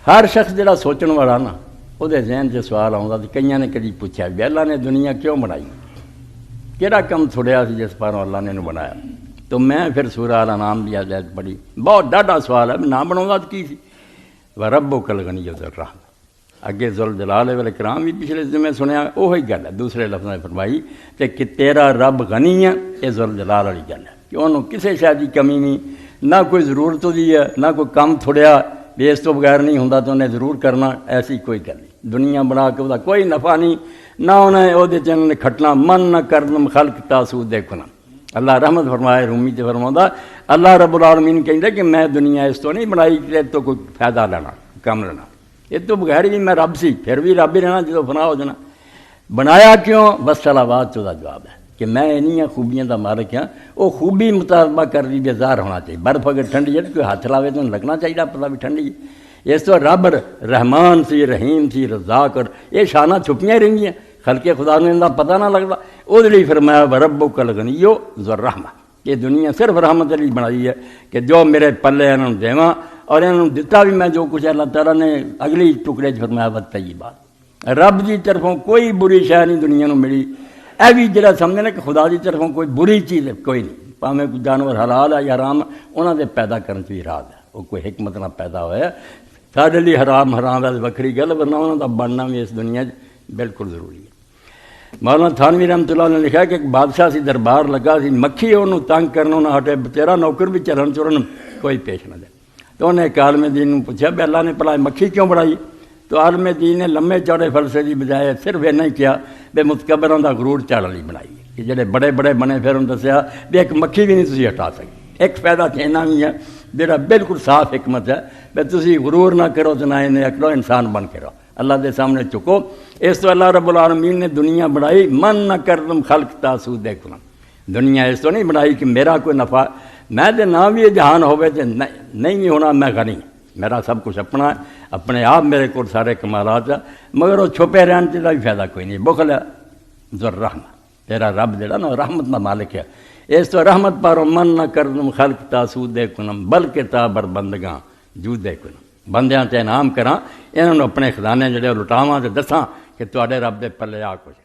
ہر شخص جڑا سوچن والا نا وہ ذہن 'چ سوال آਉਂਦਾ کہ کئیاں نے کدی پوچھا بھی اللہ نے دنیا کیوں بنائی، کہڑا کم تھوڑیا سی جس پاروں اللہ نے بنایا؟ تو میں پھر سورہ الانعام دی آیت پڑھی، بہت ڈاڈا سوال ہے نہ بناؤں تو کی سی وَرَبُّكَ الْغَنِيُّ ذُو الرَّحْمَةِ، اگے ذوالجلال والاکرام بھی پچھلے میں سنیا وہی گل ہے، دوسرے لفظوں میں فرمائی کہ تیرا رب غنی ہے، یہ ذوالجلال والی گل ہے کہ انہوں کسی شے دی کمی نہیں، نہ کوئی ضرورت دی ہے نہ کوئی کم تھوڑیا بھی اس تو بغیر نہیں ہوندا تو انہیں ضرور کرنا، ایسی کوئی گل نہیں۔ دنیا بنا کے وہ کوئی نفع نہیں، نہ انہیں وہ کھٹنا من نہ کرنا خلق تاسو دیکھنا۔ اللہ رحمت فرمائے رومی تے فرماؤں اللہ رب العالمین کہندے کہ میں دنیا اس تو نہیں بنائی کہ تو کوئی فائدہ لینا کم لینا، یہ تو بغیر بھی میں رب سی پھر بھی رب ہی رہنا جدو فنا ہو جانا۔ بنایا کیوں؟ بس صلوات تو دا جواب ہے کہ میں انہیاں خوبیاں دا مالک ہاں، وہ خوبی مطالبہ کر رہی بے ظاہر ہونا چاہیے۔ برف اگر ٹھنڈی ہے تو کوئی ہاتھ لاوے تو لگنا چاہیے پتہ بھی ٹھنڈی ہے۔ اس تو رب رحمان سی رحیم سی رزاق اور یہ شانہ چھپیاں رہی ہیں، خلق خدا نے ان کا پتہ نہ لگتا۔ وہ لیے فرمایا وَرَبُّكَ الْغَنِيُّ ذُو الرَّحْمَةِ، یہ دنیا صرف رحمت علی بنائی ہے کہ جو میرے پلے انہوں دیواں اور انہوں دتا بھی میں جو کچھ اللہ تعالیٰ نے اگلی ٹکڑے فرمایا وَالطَّیِّبَاتِ، رب دی طرفوں کوئی بری شے نہیں دنیا نو ملی۔ اے بھی جڑا سمجھے نا کہ خدا دی طرفوں کوئی بری چیز ہے کوئی نہیں، پاویں کوئی جانور حلال ہے یا حرام انہاں دے پیدا کرن چ اراد ہے، وہ کوئی حکمت نہ پیدا ہویا سارے لیے حرام حرام ہے وکری گل، ورنہ انہاں دا بننا بھی اس دنیا بالکل ضروری ہے۔ مولانا تھانوی رحمۃ اللہ نے لکھا کہ ایک بادشاہ سی دربار لگا سی، مکھی انہوں تنگ کرنا نہ ہٹے، تیرا نوکر بھی چلن چلن کوئی پیش نہ دے۔ تو انہیں ایک عالم دین نے پوچھا بھی اللہ نے بھلا مکھی کیوں بڑھائی؟ تو عالم دین نے لمے چوڑے فلسفے کی بجائے صرف یہ نہیں کیا بھی متکبراں دا غرور چڑھ لی بنائی کہ جڑے بڑے بڑے بنے پھر انہوں دسیا بھی ایک مکھی بھی نہیں تسی ہٹا سکتے۔ ایک فائدہ کہنا بھی ہے جڑا بالکل صاف حکمت ہے بھی تسی غرور نہ کرو تو نہ انہیں اکڑو، انسان بن کے رہو، اللہ دے سامنے چکو۔ اس تو اللہ رب العالمین نے دنیا بنائی من نہ کرتم خلق تاسو دیکھنا، دنیا اس تو نہیں بنائی کہ میرا کوئی نفع میں دے نہ بھی جہان ہوئے تو نہیں بھی ہونا، میں غنی میرا سب کچھ اپنا ہے، اپنے آپ میرے کو سارے کمالات ہے، مگر وہ چھپے رہن سے بھی فائدہ کوئی نہیں۔ بخل ہے ذو الرحمہ، تیرا رب جڑا نا رحمت کا مالک ہے، اس تو رحمت پارو من نہ کرتم خلق تاسو دیکھنم بلکہ تا بر بندگاں جو دیکھنم، بندیاں تے انعام کراں، انہوں نے اپنے خزانے جڑے لٹاواں تے دساں کہ تواڈے رب دے پلے آ کچھ